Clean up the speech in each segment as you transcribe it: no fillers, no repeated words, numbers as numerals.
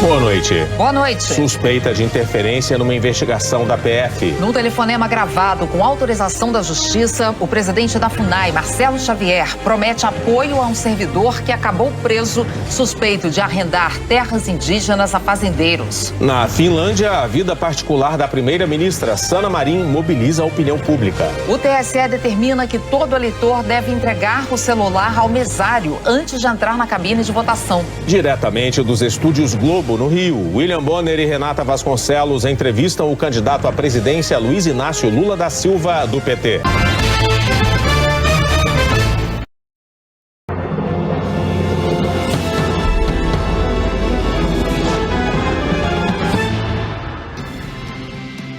Boa noite. Boa noite. Suspeita de interferência numa investigação da PF. Num telefonema gravado com autorização da Justiça, o presidente da FUNAI, Marcelo Xavier, promete apoio a um servidor que acabou preso suspeito de arrendar terras indígenas a fazendeiros. Na Finlândia, a vida particular da primeira-ministra Sanna Marin mobiliza a opinião pública. O TSE determina que todo eleitor deve entregar o celular ao mesário antes de entrar na cabine de votação. Diretamente dos estúdios Globo, no Rio, William Bonner e Renata Vasconcelos entrevistam o candidato à presidência Luiz Inácio Lula da Silva, do PT.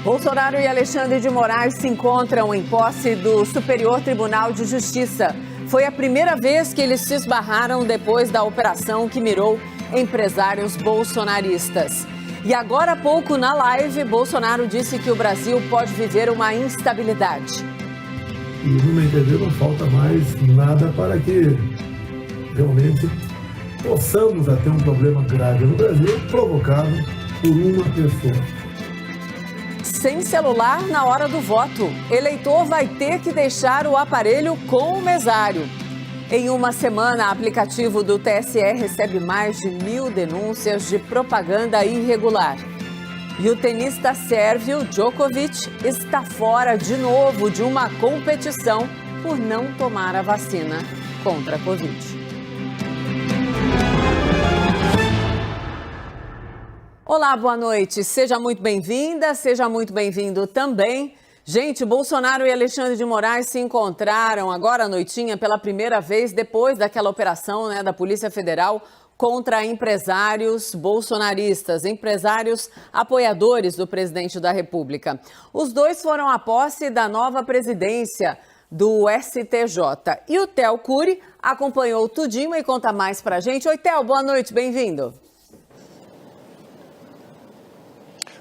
Bolsonaro e Alexandre de Moraes se encontram em posse do Superior Tribunal de Justiça. Foi a primeira vez que eles se esbarraram depois da operação que mirou empresários bolsonaristas. E agora há pouco, na live, Bolsonaro disse que o Brasil pode viver uma instabilidade. E, no meu entender, não falta mais nada para que realmente possamos ter um problema grave no Brasil provocado por uma pessoa. Sem celular na hora do voto, eleitor vai ter que deixar o aparelho com o mesário. Em uma semana, o aplicativo do TSE recebe mais de 1.000 denúncias de propaganda irregular. E o tenista sérvio Djokovic está fora de novo de uma competição por não tomar a vacina contra a Covid. Olá, boa noite. Seja muito bem-vinda, seja muito bem-vindo também. Gente, Bolsonaro e Alexandre de Moraes se encontraram agora à noitinha pela primeira vez depois daquela operação, da Polícia Federal contra empresários bolsonaristas, empresários apoiadores do presidente da República. Os dois foram à posse da nova presidência do STJ. E o Theo Cury acompanhou tudinho e conta mais pra gente. Oi, Theo, boa noite, bem-vindo.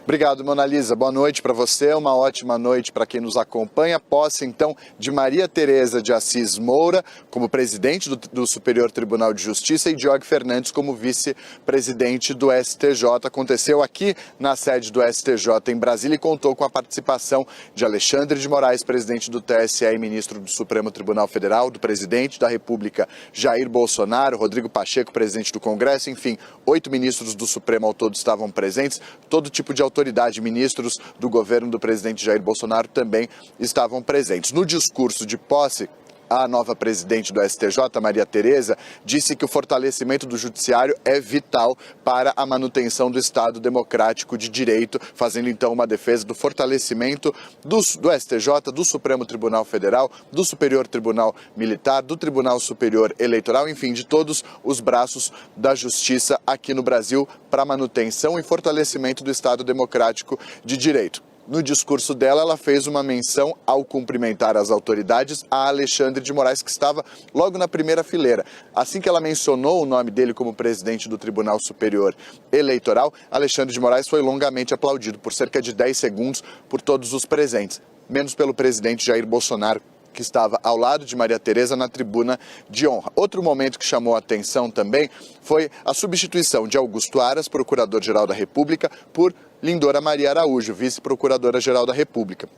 Obrigado, Mona Lisa. Boa noite para você, uma ótima noite para quem nos acompanha. Posse, então, de Maria Tereza de Assis Moura como presidente do Superior Tribunal de Justiça e Diogo Fernandes como vice-presidente do STJ. Aconteceu aqui na sede do STJ em Brasília e contou com a participação de Alexandre de Moraes, presidente do TSE e ministro do Supremo Tribunal Federal, do presidente da República Jair Bolsonaro, Rodrigo Pacheco, presidente do Congresso, enfim, 8 ministros do Supremo ao todo estavam presentes, todo tipo de autoridade, ministros do governo do presidente Jair Bolsonaro também estavam presentes. No discurso de posse, a nova presidente do STJ, Maria Tereza, disse que o fortalecimento do judiciário é vital para a manutenção do Estado democrático de direito, fazendo então uma defesa do fortalecimento do STJ, do Supremo Tribunal Federal, do Superior Tribunal Militar, do Tribunal Superior Eleitoral, enfim, de todos os braços da justiça aqui no Brasil para a manutenção e fortalecimento do Estado democrático de direito. No discurso dela, ela fez uma menção ao cumprimentar as autoridades a Alexandre de Moraes, que estava logo na primeira fileira. Assim que ela mencionou o nome dele como presidente do Tribunal Superior Eleitoral, Alexandre de Moraes foi longamente aplaudido por cerca de 10 segundos por todos os presentes, menos pelo presidente Jair Bolsonaro, que estava ao lado de Maria Tereza na tribuna de honra. Outro momento que chamou a atenção também foi a substituição de Augusto Aras, procurador-geral da República, por Lindora Maria Araújo, vice-procuradora-geral da República.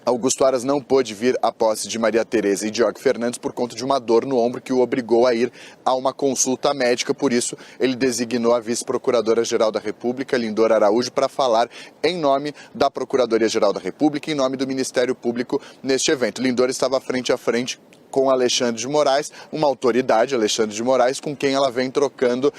Augusto Aras não pôde vir à posse de Maria Tereza e Diogo Fernandes por conta de uma dor no ombro que o obrigou a ir a uma consulta médica. Por isso, ele designou a vice-procuradora-geral da República, Lindora Araújo, para falar em nome da Procuradoria-Geral da República e em nome do Ministério Público neste evento. Lindora estava frente a frente com Alexandre de Moraes, uma autoridade, Alexandre de Moraes, com quem ela vem trocando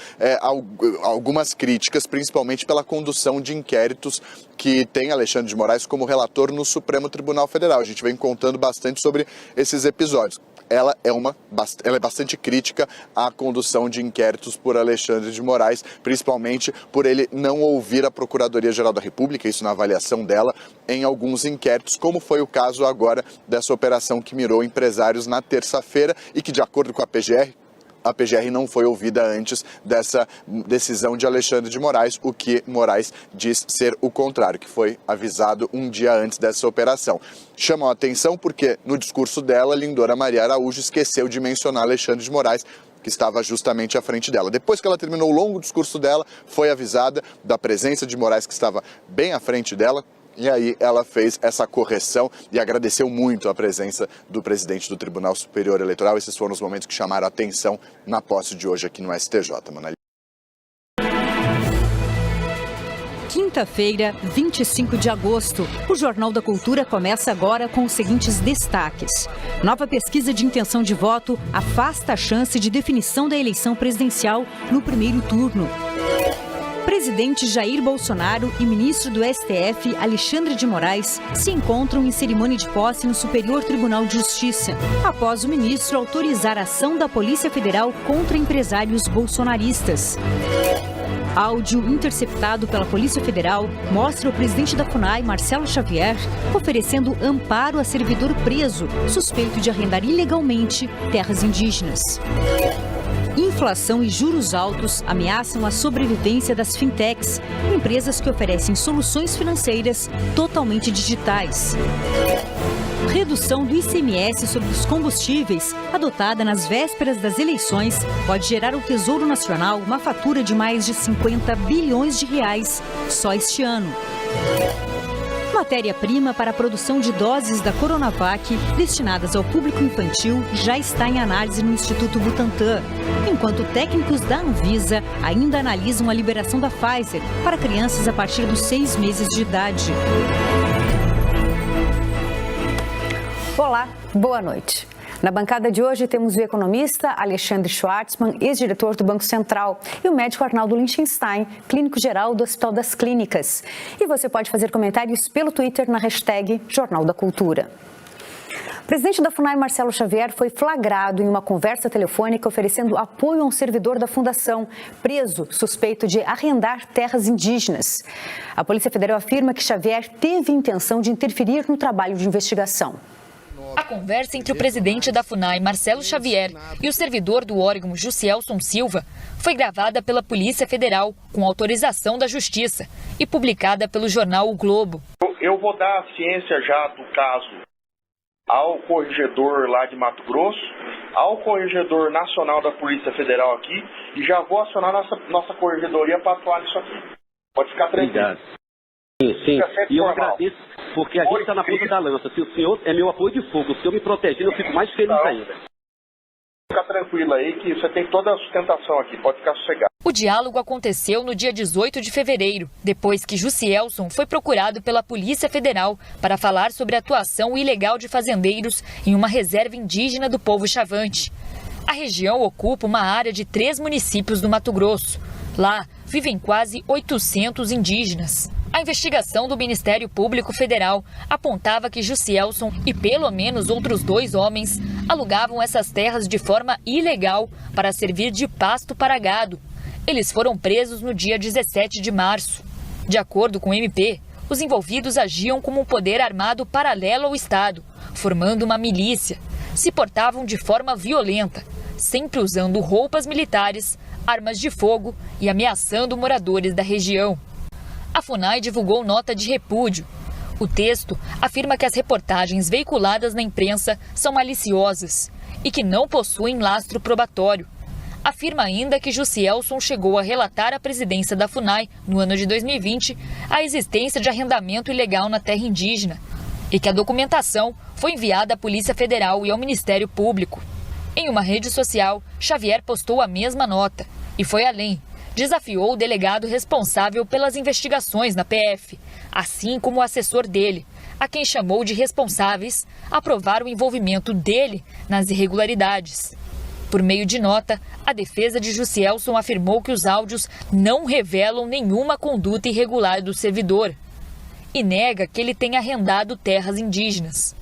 algumas críticas, principalmente pela condução de inquéritos que tem Alexandre de Moraes como relator no Supremo Tribunal Federal. A gente vem contando bastante sobre esses episódios. Ela é bastante crítica à condução de inquéritos por Alexandre de Moraes, principalmente por ele não ouvir a Procuradoria-Geral da República, isso na avaliação dela, em alguns inquéritos, como foi o caso agora dessa operação que mirou empresários na terça-feira e que, de acordo com a PGR não foi ouvida antes dessa decisão de Alexandre de Moraes, o que Moraes diz ser o contrário, que foi avisado um dia antes dessa operação. Chamam a atenção porque, no discurso dela, Lindora Maria Araújo esqueceu de mencionar Alexandre de Moraes que estava justamente à frente dela. Depois que ela terminou o longo discurso dela, foi avisada da presença de Moraes, que estava bem à frente dela. E aí ela fez essa correção e agradeceu muito a presença do presidente do Tribunal Superior Eleitoral. Esses foram os momentos que chamaram a atenção na posse de hoje aqui no STJ. Quinta-feira, 25 de agosto. O Jornal da Cultura começa agora com os seguintes destaques. Nova pesquisa de intenção de voto afasta a chance de definição da eleição presidencial no primeiro turno. Presidente Jair Bolsonaro e ministro do STF, Alexandre de Moraes, se encontram em cerimônia de posse no Superior Tribunal de Justiça, após o ministro autorizar a ação da Polícia Federal contra empresários bolsonaristas. Áudio interceptado pela Polícia Federal mostra o presidente da FUNAI, Marcelo Xavier, oferecendo amparo a servidor preso, suspeito de arrendar ilegalmente terras indígenas. Inflação e juros altos ameaçam a sobrevivência das fintechs, empresas que oferecem soluções financeiras totalmente digitais. Redução do ICMS sobre os combustíveis, adotada nas vésperas das eleições, pode gerar ao Tesouro Nacional uma fatura de mais de 50 bilhões de reais só este ano. Matéria-prima para a produção de doses da Coronavac destinadas ao público infantil já está em análise no Instituto Butantan, enquanto técnicos da Anvisa ainda analisam a liberação da Pfizer para crianças a partir dos 6 meses de idade. Olá, boa noite. Na bancada de hoje temos o economista Alexandre Schwartzman, ex-diretor do Banco Central, e o médico Arnaldo Lichtenstein, clínico-geral do Hospital das Clínicas. E você pode fazer comentários pelo Twitter na hashtag Jornal da Cultura. O presidente da FUNAI, Marcelo Xavier, foi flagrado em uma conversa telefônica oferecendo apoio a um servidor da fundação, preso, suspeito de arrendar terras indígenas. A Polícia Federal afirma que Xavier teve intenção de interferir no trabalho de investigação. A conversa entre o presidente da FUNAI, Marcelo Xavier, e o servidor do órgão, Jussielson Silva, foi gravada pela Polícia Federal com autorização da Justiça e publicada pelo jornal O Globo. Eu vou dar a ciência já do caso ao corregedor lá de Mato Grosso, ao corregedor nacional da Polícia Federal aqui, e já vou acionar nossa corregedoria para atuar nisso aqui. Pode ficar tranquilo. Sim, e eu agradeço, porque a gente está na ponta da lança. Se o senhor é meu apoio de fogo, o senhor me protegendo, eu fico mais feliz ainda. Fica tranquilo aí que você tem toda a sustentação aqui, pode ficar sossegado. O diálogo aconteceu no dia 18 de fevereiro, depois que Jussielson foi procurado pela Polícia Federal para falar sobre a atuação ilegal de fazendeiros em uma reserva indígena do povo Chavante. A região ocupa uma área de 3 municípios do Mato Grosso. Lá vivem quase 800 indígenas. A investigação do Ministério Público Federal apontava que Jussielson e pelo menos outros 2 homens alugavam essas terras de forma ilegal para servir de pasto para gado. Eles foram presos no dia 17 de março. De acordo com o MP, os envolvidos agiam como um poder armado paralelo ao Estado, formando uma milícia. Se portavam de forma violenta, sempre usando roupas militares, armas de fogo e ameaçando moradores da região. A FUNAI divulgou nota de repúdio. O texto afirma que as reportagens veiculadas na imprensa são maliciosas e que não possuem lastro probatório. Afirma ainda que Jussielson chegou a relatar à presidência da FUNAI, no ano de 2020, a existência de arrendamento ilegal na terra indígena e que a documentação foi enviada à Polícia Federal e ao Ministério Público. Em uma rede social, Xavier postou a mesma nota e foi além. Desafiou o delegado responsável pelas investigações na PF, assim como o assessor dele, a quem chamou de responsáveis a provar o envolvimento dele nas irregularidades. Por meio de nota, a defesa de Jussielson afirmou que os áudios não revelam nenhuma conduta irregular do servidor e nega que ele tenha arrendado terras indígenas.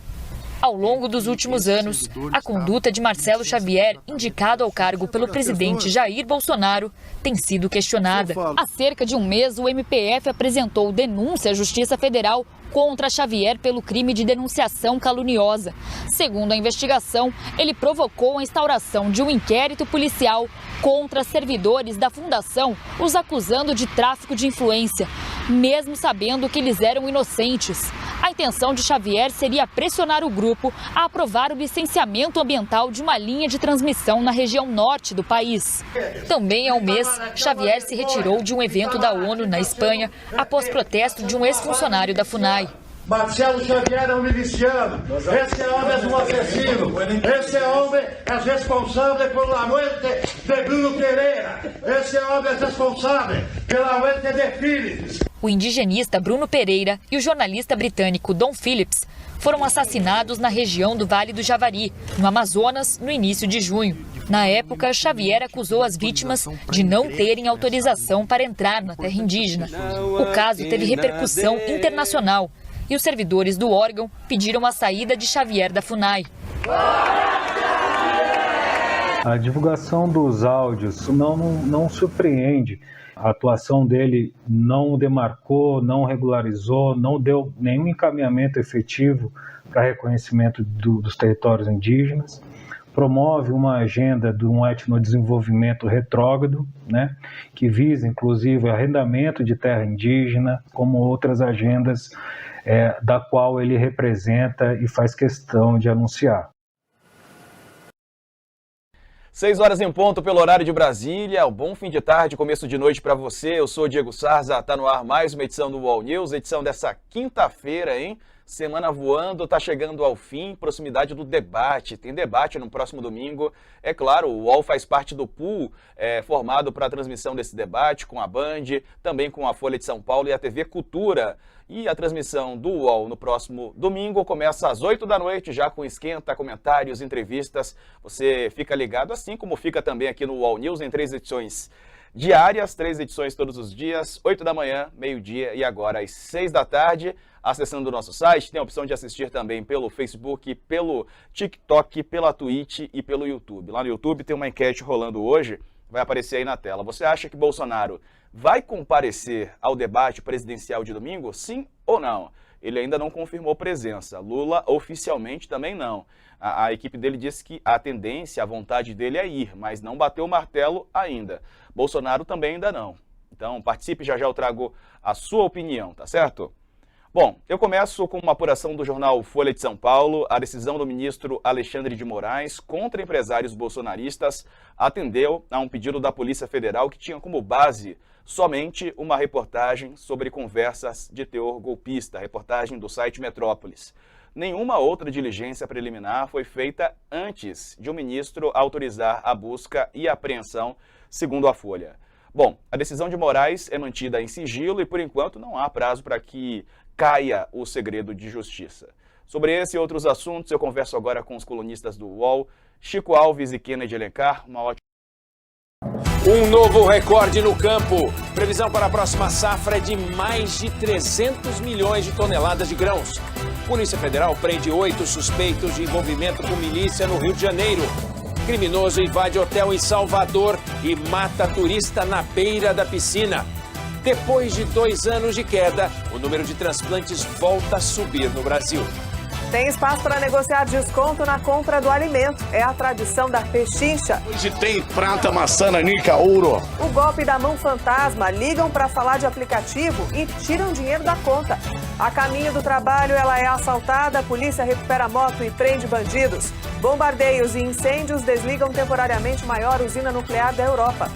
Ao longo dos últimos anos, a conduta de Marcelo Xavier, indicado ao cargo pelo presidente Jair Bolsonaro, tem sido questionada. Há cerca de um mês, o MPF apresentou denúncia à Justiça Federal contra Xavier pelo crime de denunciação caluniosa. Segundo a investigação, ele provocou a instauração de um inquérito policial contra servidores da fundação, os acusando de tráfico de influência, mesmo sabendo que eles eram inocentes. A intenção de Xavier seria pressionar o grupo a aprovar o licenciamento ambiental de uma linha de transmissão na região norte do país. Também há um mês, Xavier se retirou de um evento da ONU na Espanha após protesto de um ex-funcionário da FUNAI. Marcelo Xavier é um miliciano, esse homem é um assassino, esse homem é responsável pela morte de Bruno Pereira, esse homem é responsável pela morte de filhos. O indigenista Bruno Pereira e o jornalista britânico Dom Phillips foram assassinados na região do Vale do Javari, no Amazonas, no início de junho. Na época, Xavier acusou as vítimas de não terem autorização para entrar na terra indígena. O caso teve repercussão internacional e os servidores do órgão pediram a saída de Xavier da FUNAI. A divulgação dos áudios não surpreende. A atuação dele não demarcou, não regularizou, não deu nenhum encaminhamento efetivo para reconhecimento dos territórios indígenas. Promove uma agenda de um etnodesenvolvimento retrógrado, né, que visa, inclusive, o arrendamento de terra indígena, como outras agendas da qual ele representa e faz questão de anunciar. 6 horas em ponto pelo horário de Brasília. Um bom fim de tarde, começo de noite para você. Eu sou Diego Sarza, tá no ar mais uma edição do UOL News, edição dessa quinta-feira, hein? Semana voando, tá chegando ao fim, proximidade do debate. Tem debate no próximo domingo. É claro, o UOL faz parte do pool formado para a transmissão desse debate com a Band, também com a Folha de São Paulo e a TV Cultura. E a transmissão do UOL no próximo domingo começa às 8 da noite, já com esquenta, comentários, entrevistas. Você fica ligado, assim como fica também aqui no UOL News, em 3 edições diárias, 3 edições todos os dias, 8 da manhã, meio-dia e agora às 6 da tarde. Acessando o nosso site, tem a opção de assistir também pelo Facebook, pelo TikTok, pela Twitch e pelo YouTube. Lá no YouTube tem uma enquete rolando hoje, vai aparecer aí na tela. Você acha que Bolsonaro vai comparecer ao debate presidencial de domingo? Sim ou não? Ele ainda não confirmou presença. Lula oficialmente também não. A equipe dele disse que a tendência, a vontade dele é ir, mas não bateu o martelo ainda. Bolsonaro também ainda não. Então participe, já eu trago a sua opinião, tá certo? Bom, eu começo com uma apuração do jornal Folha de São Paulo. A decisão do ministro Alexandre de Moraes contra empresários bolsonaristas atendeu a um pedido da Polícia Federal que tinha como base somente uma reportagem sobre conversas de teor golpista, reportagem do site Metrópolis. Nenhuma outra diligência preliminar foi feita antes de o ministro autorizar a busca e apreensão, segundo a Folha. Bom, a decisão de Moraes é mantida em sigilo e, por enquanto, não há prazo para que caia o segredo de justiça. Sobre esse e outros assuntos, eu converso agora com os colunistas do UOL, Chico Alves e Kennedy Alencar. Uma ótima... Um novo recorde no campo. Previsão para a próxima safra é de mais de 300 milhões de toneladas de grãos. Polícia Federal prende 8 suspeitos de envolvimento com milícia no Rio de Janeiro. Criminoso invade hotel em Salvador e mata turista na beira da piscina. Depois de 2 anos de queda, o número de transplantes volta a subir no Brasil. Tem espaço para negociar desconto na compra do alimento. É a tradição da pechincha. Hoje tem prata, maçã, nanica, ouro. O golpe da mão fantasma. Ligam para falar de aplicativo e tiram dinheiro da conta. A caminho do trabalho, ela é assaltada, a polícia recupera moto e prende bandidos. Bombardeios e incêndios desligam temporariamente a maior usina nuclear da Europa.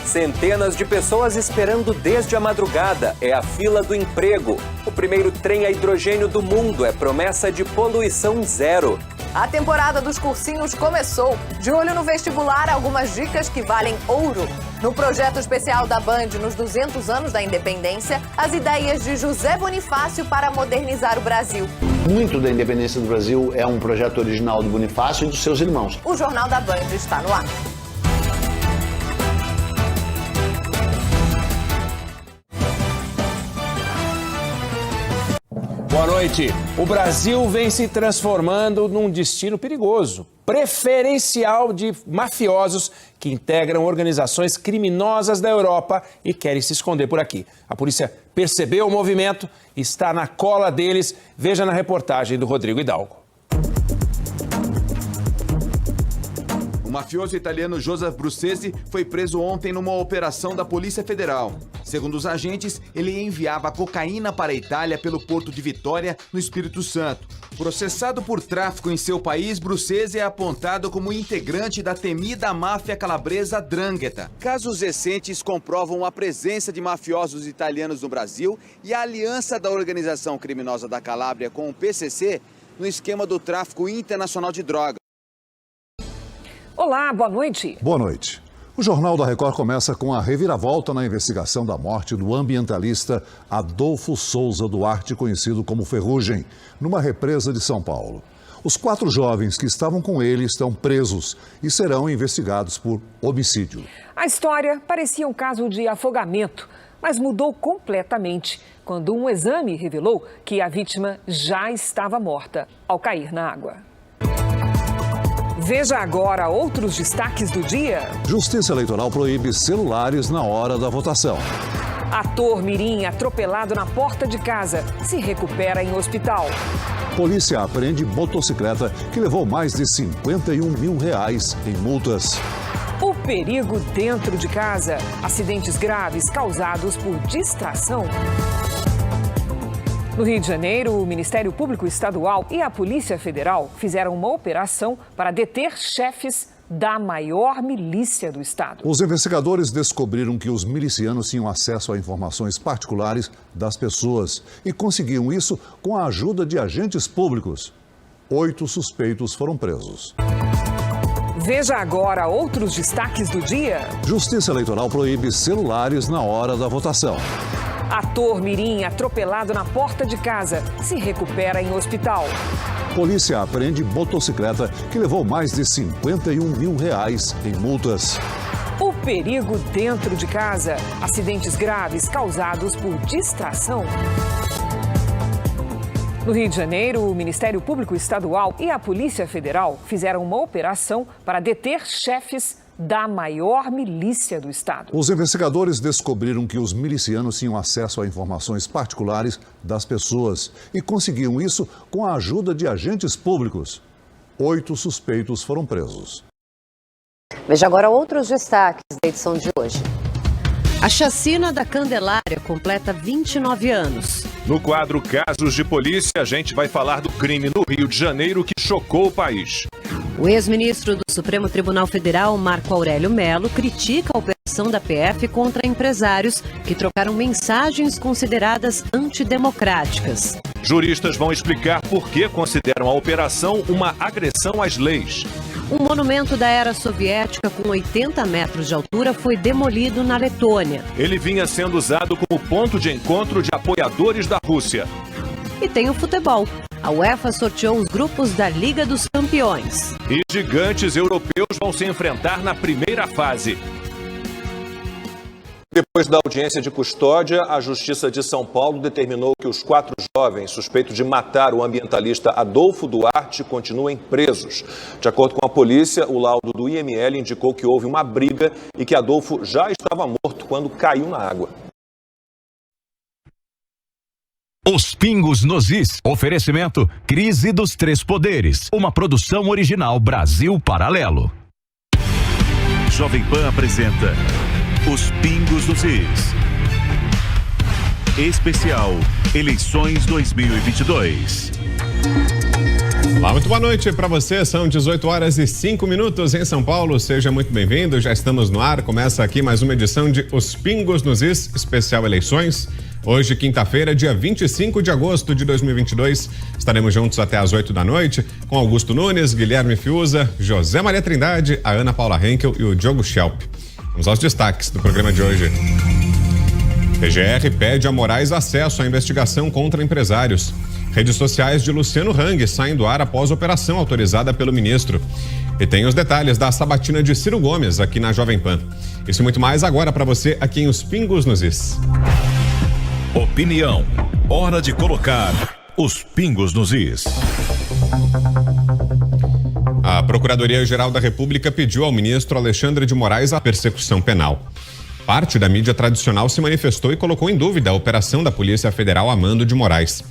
Centenas de pessoas esperando desde a madrugada. É a fila do emprego. O primeiro trem a hidrogênio do mundo é promessa de poluição zero. A temporada dos cursinhos começou. De olho no vestibular, algumas dicas que valem ouro. No projeto especial da Band, nos 200 anos da independência, as ideias de José Bonifácio para modernizar o Brasil. Muito da independência do Brasil é um projeto original do Bonifácio e dos seus irmãos. O Jornal da Band está no ar. Boa noite. O Brasil vem se transformando num destino perigoso, preferencial de mafiosos que integram organizações criminosas da Europa e querem se esconder por aqui. A polícia percebeu o movimento, está na cola deles. Veja na reportagem do Rodrigo Hidalgo. mafioso italiano Joseph Bruzzese foi preso ontem numa operação da Polícia Federal. Segundo os agentes, ele enviava cocaína para a Itália pelo porto de Vitória, no Espírito Santo. Processado por tráfico em seu país, Bruzzese é apontado como integrante da temida máfia calabresa 'Ndrangheta. Casos recentes comprovam a presença de mafiosos italianos no Brasil e a aliança da organização criminosa da Calábria com o PCC no esquema do tráfico internacional de drogas. Olá, boa noite. Boa noite. O Jornal da Record começa com a reviravolta na investigação da morte do ambientalista Adolfo Souza Duarte, conhecido como Ferrugem, numa represa de São Paulo. Os 4 jovens que estavam com ele estão presos e serão investigados por homicídio. A história parecia um caso de afogamento, mas mudou completamente quando um exame revelou que a vítima já estava morta ao cair na água. Veja agora outros destaques do dia. Justiça Eleitoral proíbe celulares na hora da votação. Ator mirim atropelado na porta de casa se recupera em hospital. Polícia apreende motocicleta que levou mais de R$51 mil em multas. O perigo dentro de casa. Acidentes graves causados por distração. No Rio de Janeiro, o Ministério Público Estadual e a Polícia Federal fizeram uma operação para deter chefes da maior milícia do estado. Os investigadores descobriram que os milicianos tinham acesso a informações particulares das pessoas e conseguiam isso com a ajuda de agentes públicos. 8 suspeitos foram presos. Veja agora outros destaques do dia. Justiça Eleitoral proíbe celulares na hora da votação. Ator mirim atropelado na porta de casa se recupera em hospital. Polícia apreende motocicleta que levou mais de R$51 mil em multas. O perigo dentro de casa. Acidentes graves causados por distração. No Rio de Janeiro, o Ministério Público Estadual e a Polícia Federal fizeram uma operação para deter chefes da maior milícia do estado. Os investigadores descobriram que os milicianos tinham acesso a informações particulares das pessoas e conseguiam isso com a ajuda de agentes públicos. 8 suspeitos foram presos. Veja agora outros destaques da edição de hoje. A chacina da Candelária completa 29 anos. No quadro Casos de Polícia, a gente vai falar do crime no Rio de Janeiro que chocou o país. O ex-ministro do Supremo Tribunal Federal, Marco Aurélio Mello, critica a operação da PF contra empresários que trocaram mensagens consideradas antidemocráticas. Juristas vão explicar por que consideram a operação uma agressão às leis. Um monumento da era soviética com 80 metros de altura foi demolido na Letônia. Ele vinha sendo usado como ponto de encontro de apoiadores da Rússia. E tem o futebol. A UEFA sorteou os grupos da Liga dos Campeões. E gigantes europeus vão se enfrentar na primeira fase. Depois da audiência de custódia, a Justiça de São Paulo determinou que os 4 jovens suspeitos de matar o ambientalista Adolfo Duarte continuem presos. De acordo com a polícia, o laudo do IML indicou que houve uma briga e que Adolfo já estava morto quando caiu na água. Os Pingos nos Is. Oferecimento Crise dos Três Poderes. Uma produção original Brasil Paralelo. Jovem Pan apresenta Os Pingos nos Is. Especial Eleições 2022. Olá, muito boa noite para você. São 18h05 em São Paulo. Seja muito bem-vindo. Já estamos no ar. Começa aqui mais uma edição de Os Pingos nos Is, especial Eleições. Hoje, quinta-feira, dia 25 de agosto de 2022. Estaremos juntos até às 8 da noite com Augusto Nunes, Guilherme Fiuza, José Maria Trindade, a Ana Paula Henkel e o Diogo Schelp. Vamos aos destaques do programa de hoje. PGR pede a Moraes acesso à investigação contra empresários. Redes sociais de Luciano Hang saem do ar após operação autorizada pelo ministro. E tem os detalhes da sabatina de Ciro Gomes aqui na Jovem Pan. Isso e muito mais agora para você aqui em Os Pingos nos Is. Opinião. Hora de colocar os pingos nos is. A Procuradoria-Geral da República pediu ao ministro Alexandre de Moraes a persecução penal. Parte da mídia tradicional se manifestou e colocou em dúvida a operação da Polícia Federal a mando de Moraes.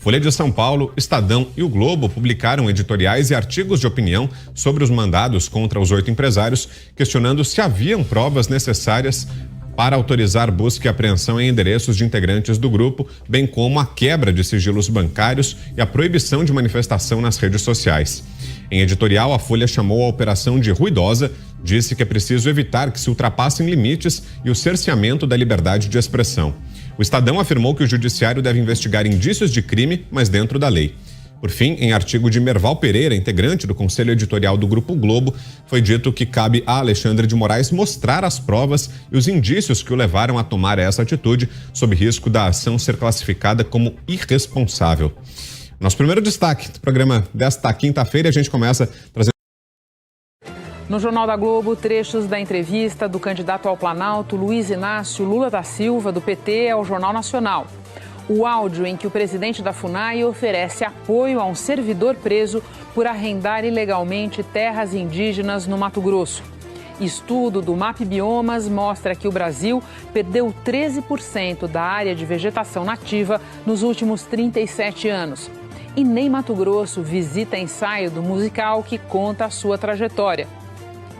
Folha de São Paulo, Estadão e o Globo publicaram editoriais e artigos de opinião sobre os mandados contra os 8 empresários, questionando se haviam provas necessárias para autorizar busca e apreensão em endereços de integrantes do grupo, bem como a quebra de sigilos bancários e a proibição de manifestação nas redes sociais. Em editorial, a Folha chamou a operação de ruidosa, disse que é preciso evitar que se ultrapassem limites e o cerceamento da liberdade de expressão. O Estadão afirmou que o judiciário deve investigar indícios de crime, mas dentro da lei. Por fim, em artigo de Merval Pereira, integrante do Conselho Editorial do Grupo Globo, foi dito que cabe a Alexandre de Moraes mostrar as provas e os indícios que o levaram a tomar essa atitude, sob risco da ação ser classificada como irresponsável. Nosso primeiro destaque do programa desta quinta-feira, a gente começa trazendo... No Jornal da Globo, trechos da entrevista do candidato ao Planalto, Luiz Inácio Lula da Silva, do PT, ao Jornal Nacional. O áudio em que o presidente da FUNAI oferece apoio a um servidor preso por arrendar ilegalmente terras indígenas no Mato Grosso. Estudo do MAP Biomas mostra que o Brasil perdeu 13% da área de vegetação nativa nos últimos 37 anos. E nem Mato Grosso visita ensaio do musical que conta a sua trajetória.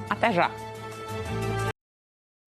Até já!